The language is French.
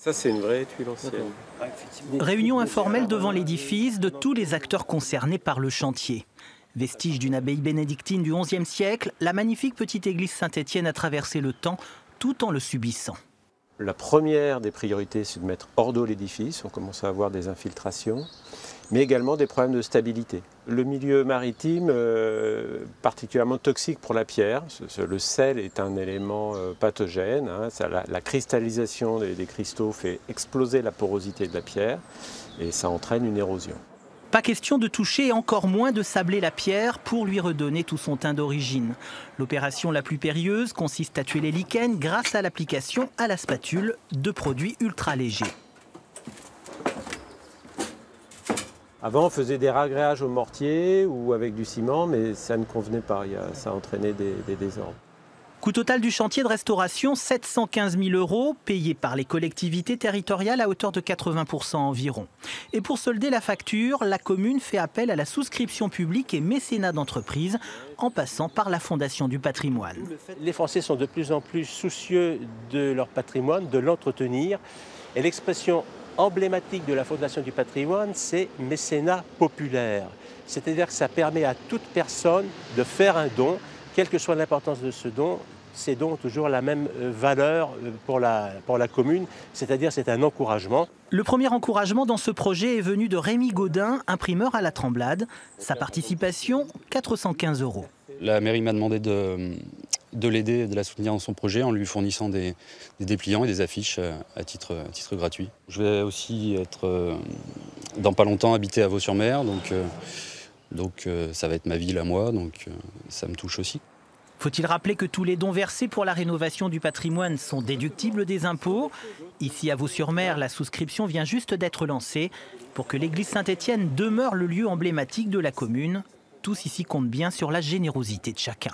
Ça, c'est une vraie tuile ancienne. Réunion informelle devant l'édifice de tous les acteurs concernés par le chantier. Vestige d'une abbaye bénédictine du XIe siècle, la magnifique petite église Saint-Étienne a traversé le temps tout en le subissant. La première des priorités, c'est de mettre hors d'eau l'édifice. On commence à avoir des infiltrations, mais également des problèmes de stabilité. Le milieu maritime, particulièrement toxique pour la pierre. Le sel est un élément pathogène. La cristallisation des cristaux fait exploser la porosité de la pierre et ça entraîne une érosion. Pas question de toucher et encore moins de sabler la pierre pour lui redonner tout son teint d'origine. L'opération la plus périlleuse consiste à tuer les lichens grâce à l'application à la spatule de produits ultra légers. Avant, on faisait des ragréages au mortier ou avec du ciment, mais ça ne convenait pas. Ça entraînait des désordres. Coût total du chantier de restauration, 715 000 €, payé par les collectivités territoriales à hauteur de 80% environ. Et pour solder la facture, la commune fait appel à la souscription publique et mécénat d'entreprise, en passant par la Fondation du patrimoine. Les Français sont de plus en plus soucieux de leur patrimoine, de l'entretenir. Et l'expression emblématique de la Fondation du patrimoine, c'est mécénat populaire. C'est-à-dire que ça permet à toute personne de faire un don. Quelle que soit l'importance de ce don, ces dons ont toujours la même valeur pour la commune, c'est-à-dire c'est un encouragement. Le premier encouragement dans ce projet est venu de Rémi Gaudin, imprimeur à la Tremblade. Sa participation, 415 €. La mairie m'a demandé de l'aider, de la soutenir dans son projet en lui fournissant des dépliants et des affiches à titre gratuit. Je vais aussi être, dans pas longtemps, habiter à Vaux-sur-Mer, donc ça va être ma ville à moi, donc ça me touche aussi. Faut-il rappeler que tous les dons versés pour la rénovation du patrimoine sont déductibles des impôts? Ici à Vaux-sur-Mer, la souscription vient juste d'être lancée pour que l'église Saint-Étienne demeure le lieu emblématique de la commune. Tous ici comptent bien sur la générosité de chacun.